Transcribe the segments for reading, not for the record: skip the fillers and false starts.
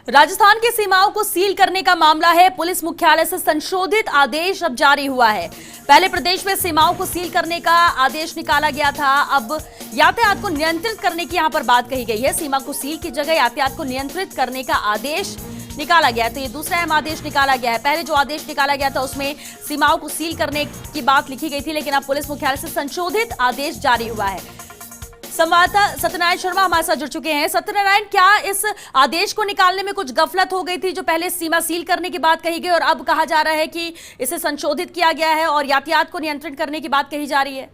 राजस्थान की सीमाओं को सील करने का मामला है। पुलिस मुख्यालय से संशोधित आदेश अब जारी हुआ है। पहले प्रदेश में सीमाओं को सील करने का आदेश निकाला गया था। अब यातायात को नियंत्रित करने की यहां पर बात कही गई है। सीमा को सील की जगह यातायात को नियंत्रित करने का आदेश निकाला गया है। तो ये दूसरा अहम आदेश निकाला गया है। पहले जो आदेश निकाला गया था उसमें सीमाओं को सील करने की बात लिखी गई थी, लेकिन अब पुलिस मुख्यालय से संशोधित आदेश जारी हुआ है। संवाददाता सत्यनारायण शर्मा हमारे साथ जुड़ चुके हैं। सत्यनारायण, क्या इस आदेश को निकालने में कुछ गफलत हो गई थी? जो पहले सीमा सील करने की बात कही गई और अब कहा जा रहा है कि इसे संशोधित किया गया है और यातायात को नियंत्रित करने की बात कही जा रही है।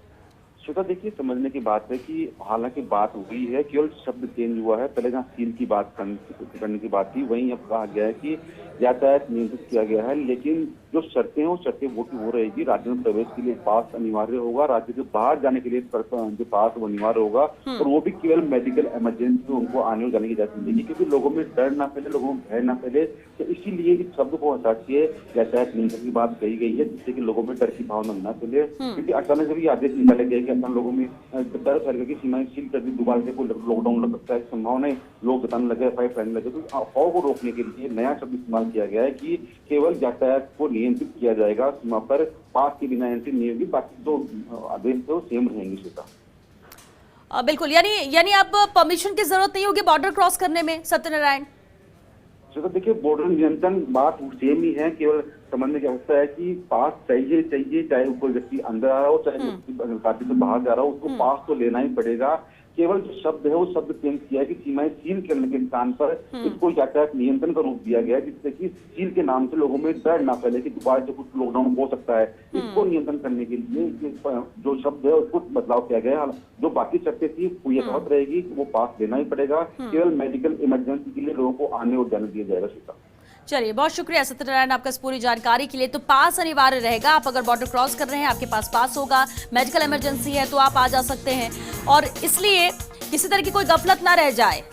श्वेता, देखिए, समझने की बात है कि हालांकि बात हुई है, केवल शब्द चेंज हुआ है। पहले जहाँ सील की बात करने की बात थी, वहीं अब कहा गया है कि यातायात नियंत्रित किया गया है। लेकिन जो शर्तें हैं वो शर्तें वो की वो रहेगी। राज्य में प्रवेश के लिए पास अनिवार्य होगा, राज्य के बाहर जाने के लिए जो पास वो अनिवार्य होगा, और वो भी केवल मेडिकल इमरजेंसी उनको आने और जाने की इजाजत मिलेगी, क्योंकि लोगों में डर ना फैले, लोगों में भय ना फैले। तो इसीलिए इस शब्द को हटा के यातायात नियंत्रण की बात कही गई है, जिससे कि लोगों में डर की भावना न फैले। क्योंकि अचानक जब ये आदेश निकाले गए कि अचानक लोगों में डर फैल गया कि सीमाएं सील कर दी, दोबारा से कोई लॉकडाउन लग सकता है, संभावना है, लोग बताने लगे, फाइट फैलने लगे। तो अफवाह को रोकने के लिए नया शब्द इस्तेमाल किया गया है कि केवल यातायात को नियंत्रित किया जाएगा, सीमा पर पास के बिना एंट्री नहीं होगी, बाकी जो आदेश है वो सेम रहेंगे। श्वेता, बिल्कुल, यानी अब परमिशन की जरूरत नहीं होगी बॉर्डर क्रॉस करने में। सत्यनारायण, तो देखिए, बॉर्डर नियंत्रण बात सेम ही है, केवल समझने की आवश्यकता है कि पास चाहिए, चाहे कोई व्यक्ति अंदर आ रहा हो, चाहे राज्य से बाहर जा रहा हो, उसको पास तो लेना ही पड़ेगा। केवल जो शब्द है वो शब्द चेंज किया है कि सीमाएं सील करने के स्थान पर इसको यातायात नियंत्रण का रूप दिया गया है, जिससे कि सील के नाम से लोगों में डर ना फैले कि दोबारा से कुछ लॉकडाउन हो सकता है। इसको नियंत्रण करने के लिए जो शब्द है उसको बदलाव किया गया है। जो बाकी शर्तें थी वो यथावत रहेगी कि वो पास लेना ही पड़ेगा, केवल मेडिकल इमरजेंसी के लिए लोगों को आने और जाने दिया जाएगा। श्वेता, चलिए, बहुत शुक्रिया सत्यनारायण आपका इस पूरी जानकारी के लिए। तो पास अनिवार्य रहेगा। आप अगर बॉर्डर क्रॉस कर रहे हैं, आपके पास पास होगा, मेडिकल इमरजेंसी है तो आप आ जा सकते हैं। और इसलिए किसी तरह की कोई गफलत ना रह जाए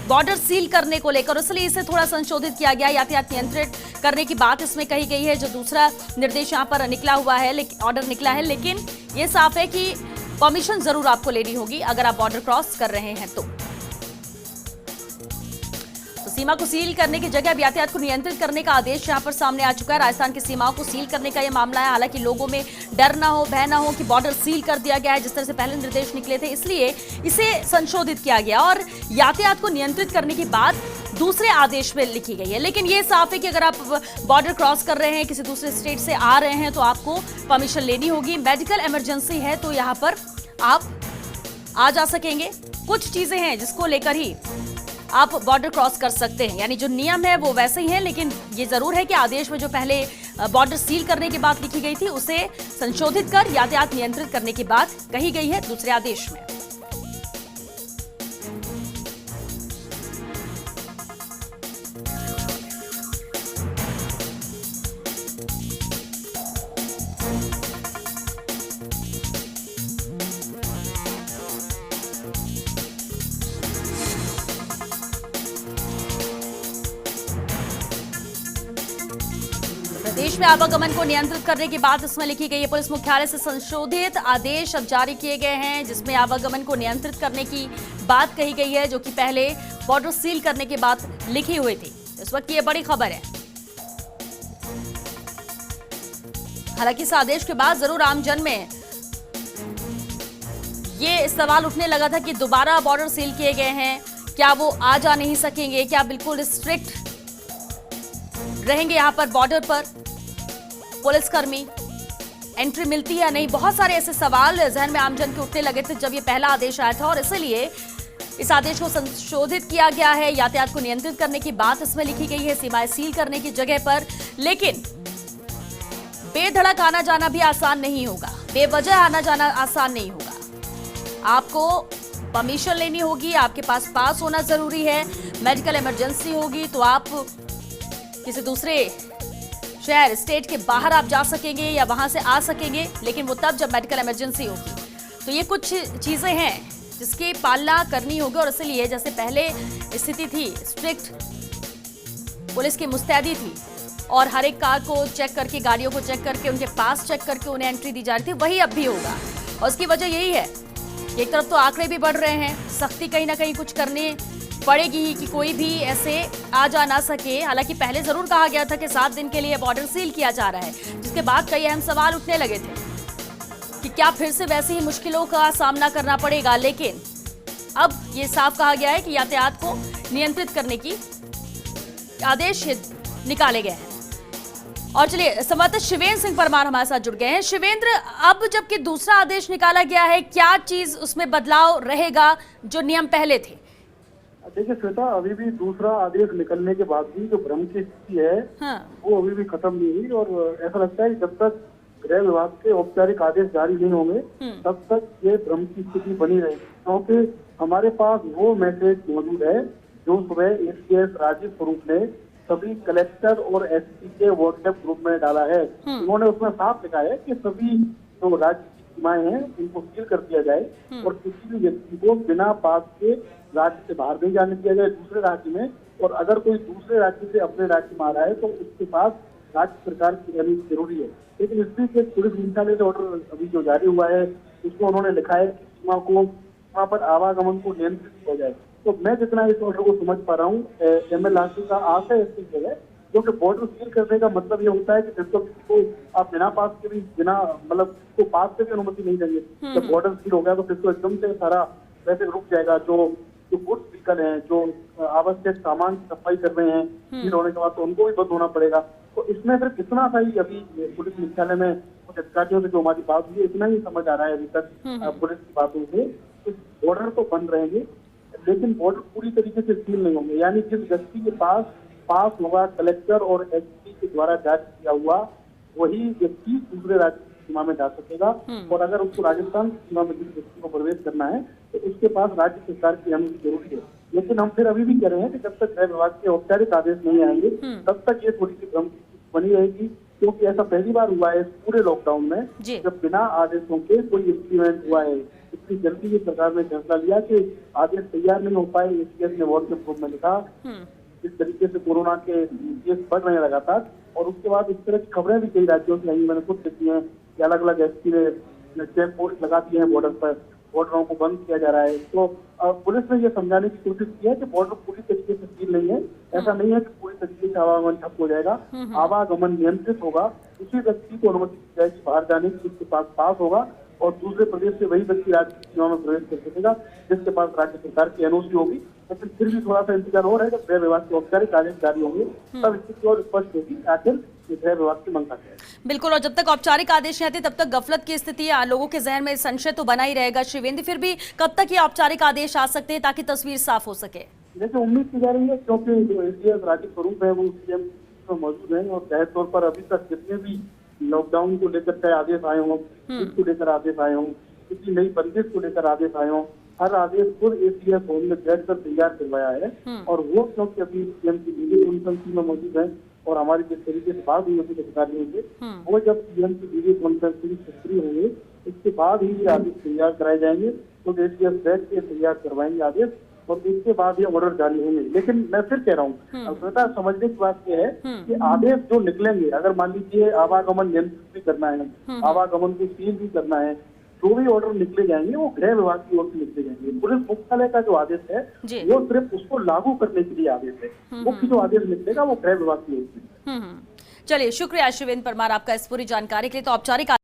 बॉर्डर सील करने को लेकर, इसलिए इसे थोड़ा संशोधित किया गया। यातायात नियंत्रित करने की बात इसमें कही गई है। जो दूसरा निर्देश यहाँ पर निकला हुआ है, ऑर्डर निकला है, लेकिन ये साफ है कि परमिशन जरूर आपको लेनी होगी अगर आप बॉर्डर क्रॉस कर रहे हैं। तो सीमा को सील करने की जगह अब यातायात को नियंत्रित करने का आदेश यहां पर सामने आ चुका है। राजस्थान की सीमाओं को सील करने का यह मामला है। हालांकि लोगों में डर ना हो, भय ना हो कि बॉर्डर सील कर दिया गया है, जिस तरह से पहले निर्देश निकले थे, इसलिए इसे संशोधित किया गया और यातायात को नियंत्रित करने की बात दूसरे आदेश में लिखी गई है। लेकिन यह साफ है कि अगर आप बॉर्डर क्रॉस कर रहे हैं, किसी दूसरे स्टेट से आ रहे हैं, तो आपको परमिशन लेनी होगी। मेडिकल इमरजेंसी है तो यहाँ पर आप आ जा सकेंगे। कुछ चीजें हैं जिसको लेकर ही आप बॉर्डर क्रॉस कर सकते हैं, यानी जो नियम है वो वैसे ही है। लेकिन ये जरूर है कि आदेश में जो पहले बॉर्डर सील करने की बात लिखी गई थी उसे संशोधित कर यातायात नियंत्रित करने की बात कही गई है दूसरे आदेश में। प्रदेश में आवागमन को नियंत्रित करने की बात इसमें लिखी गई है। पुलिस मुख्यालय से संशोधित आदेश अब जारी किए गए हैं, जिसमें आवागमन को नियंत्रित करने की बात कही गई है, जो कि पहले बॉर्डर सील करने की बात लिखी हुई थी। इस वक्त ये बड़ी खबर है। हालांकि इस आदेश के बाद जरूर आमजन में ये सवाल उठने लगा था कि दोबारा बॉर्डर सील किए गए हैं, क्या वो आ जा नहीं सकेंगे, क्या बिल्कुल स्ट्रिक्ट रहेंगे यहाँ पर बॉर्डर पर पुलिसकर्मी, एंट्री मिलती है या नहीं। बहुत सारे ऐसे सवाल जहन में आमजन के उठने लगे थे जब ये पहला आदेश आया था, और इसलिए इस आदेश को संशोधित किया गया है। यातायात को नियंत्रित करने की बात इसमें लिखी गई है, सीमाएं सील करने की जगह पर। लेकिन बेधड़क आना जाना भी आसान नहीं होगा, बेवजह आना जाना आसान नहीं होगा। आपको परमिशन लेनी होगी, आपके पास पास होना जरूरी है। मेडिकल इमरजेंसी होगी तो आप किसी दूसरे शहर, स्टेट के बाहर आप जा सकेंगे या वहां से आ सकेंगे, लेकिन वो तब जब मेडिकल इमरजेंसी होगी। तो ये कुछ चीजें हैं जिसकी पालना करनी होगी, और इसलिए जैसे पहले स्थिति थी, स्ट्रिक्ट पुलिस की मुस्तैदी थी और हर एक कार को चेक करके, गाड़ियों को चेक करके, उनके पास चेक करके उन्हें एंट्री दी जा रही थी, वही अब भी होगा। और उसकी वजह यही है, एक तरफ तो आंकड़े भी बढ़ रहे हैं, सख्ती कहीं ना कहीं कुछ करने पड़ेगी ही कि कोई भी ऐसे आ जा ना सके। हालांकि पहले जरूर कहा गया था कि 7 दिन के लिए बॉर्डर सील किया जा रहा है, जिसके बाद कई अहम सवाल उठने लगे थे कि क्या फिर से वैसी ही मुश्किलों का सामना करना पड़ेगा। लेकिन अब ये साफ कहा गया है कि यातायात को नियंत्रित करने की आदेश निकाले गए हैं। और चलिए, संवाददाता शिवेंद्र सिंह परमार हमारे साथ जुड़ गए हैं। शिवेंद्र, अब जबकि दूसरा आदेश निकाला गया है, क्या चीज उसमें बदलाव रहेगा जो नियम पहले थे? देखिए श्वेता, अभी भी दूसरा आदेश निकलने के बाद भी जो भ्रम की स्थिति है वो अभी भी खत्म नहीं हुई। और ऐसा लगता है कि जब तक गृह विभाग के औपचारिक आदेश जारी नहीं होंगे तब तक ये भ्रम की स्थिति बनी रहेगी, क्योंकि हमारे पास वो मैसेज मौजूद है जो सुबह एसीएस राजीव स्वरूप ने सभी कलेक्टर और एसपी के व्हाट्सएप ग्रुप में डाला है। उन्होंने उसमें साफ लिखा है कि सभी जो राज्य की सीमाएं हैं उनको सील कर दिया जाए और किसी भी व्यक्ति को बिना पास के राज्य से बाहर नहीं जाने दिया जाए दूसरे राज्य में। और अगर कोई दूसरे राज्य से अपने राज्य में आ रहा है तो उसके पास राज्य सरकार की अनुमति जरूरी है। लेकिन इस बीच एक पुलिस मुख्यालय से ऑर्डर अभी जो जारी हुआ है उसमें उन्होंने लिखा है कि सीमा पर आवागमन को नियंत्रित किया जाए। तो मैं जितना इस ऑर्डर को समझ पा रहा हूँ, एमएलआरसी का आशय इसकी जगह, क्योंकि बॉर्डर सील करने का मतलब ये होता है कि जिसको किसी को आप बिना पास के भी मतलब उसको पास से भी अनुमति नहीं देंगे। जब बॉर्डर सील हो गया तो फिर तो एकदम से सारा ट्रैफिक रुक जाएगा। जो गुड्स व्हीकल हैं, जो आवश्यक सामान की सफाई कर रहे हैं, सील होने के बाद तो उनको भी बंद होना पड़ेगा। तो इसमें फिर कितना सही, अभी पुलिस मुख्यालय में कुछ अधिकारियों से जो हमारी बात हुई, इतना ही समझ आ रहा है अभी तक पुलिस की बातों से, बॉर्डर तो बंद रहेंगे लेकिन बॉर्डर पूरी तरीके से सील नहीं होंगे। यानी जिस व्यक्ति के पास होगा कलेक्टर और एसपी के द्वारा जारी किया हुआ, वही व्यक्ति दूसरे राज्य की सीमा में जा सकेगा। और अगर उसको राजस्थान की सीमा में जिस व्यक्ति को प्रवेश करना है तो उसके पास राज्य सरकार की अनुमति जरूरी है। लेकिन हम फिर अभी भी कह रहे हैं कि जब तक गृह विभाग के औपचारिक आदेश नहीं आएंगे तब तक ये थोड़ी सी भ्रम बनी रहेगी, क्योंकि ऐसा पहली बार हुआ है इस पूरे लॉकडाउन में जब बिना आदेशों के कोई इम्प्लीमेंट हुआ है। इतनी जल्दी ये सरकार ने फैसला लिया कि आदेश तैयार नहीं हो पाए। एसीएस ने व्हाट्सएप ग्रुप में लिखा इस तरीके से कोरोना के केस बढ़ रहे हैं लगातार, और उसके बाद इस तरह की खबरें भी कई राज्यों से आई, मैंने खुद देखी है कि अलग अलग एसपी ने चेक पोस्ट लगा दिए हैं बॉर्डर पर, बॉर्डरों को बंद किया जा रहा है। तो पुलिस ने ये समझाने की कोशिश की है कि बॉर्डर पूरी तरीके से सील नहीं है। ऐसा नहीं है कि पूरी तरीके से आवागमन ठप हो जाएगा, आवागमन नियंत्रित होगा। उसी व्यक्ति को अनुमति दी जाएगी बाहर जाने की जिसके पास होगा, और दूसरे प्रदेश से वही व्यक्ति राज्य की सीमा में प्रवेश कर सकेगा जिसके पास राज्य सरकार की एनओसी होगी। लेकिन फिर भी थोड़ा सा इंतजार हो रहा है, जब गृह विभाग के औपचारिक आदेश जारी होंगे तब स्थिति और स्पष्ट होगी आखिर गृह विभाग की मंशा है। बिल्कुल, और जब तक औपचारिक आदेश नहीं आते तब तक गफलत की स्थिति, लोगों के जहन में संशय तो बना ही रहेगा। शिवेंद्र, फिर भी कब तक ये औपचारिक आदेश आ सकते हैं ताकि तस्वीर साफ हो सके? देखिए, उम्मीद की जा रही है क्योंकि जो एसीएस राजीव स्वरूप है वो सीएम में मौजूद है, और जाहिर तौर पर अभी तक जितने भी लॉकडाउन को लेकर चाहे आदेश आए हों, इसको लेकर आदेश आए हों, किसी नई बंदिश को लेकर आदेश आए हों, हर आदेश खुद एसीएस होम ने बैठ कर तैयार करवाया है। और वो क्योंकि अभी सीएम की वीडियो कॉन्फ्रेंसिंग में मौजूद है और हमारी जिस तरीके से बात हुई है अधिकारियों से, वो जब सीएम की वीडियो कॉन्फ्रेंसिंग सक्रिय होंगे उसके बाद ही ये आदेश तैयार कराए जाएंगे। तो एसीएस बैठ के तैयार करवाएंगे आदेश और उसके बाद ये ऑर्डर जारी होंगे। लेकिन मैं फिर कह रहा हूँ, समझने की बात यह है कि आदेश जो निकलेंगे, अगर मान लीजिए आवागमन नियंत्रित भी करना है, आवागमन को सील भी करना है, जो भी ऑर्डर निकले जाएंगे वो गृह विभाग की ओर से निकले जाएंगे। पुलिस मुख्यालय का जो आदेश है वो सिर्फ उसको लागू करने के लिए आदेश है। मुख्य जो आदेश निकलेगा वो गृह विभाग की ओर से। चलिए, शुक्रिया शिवेंद्र परमार आपका इस पूरी जानकारी के लिए। तो औपचारिक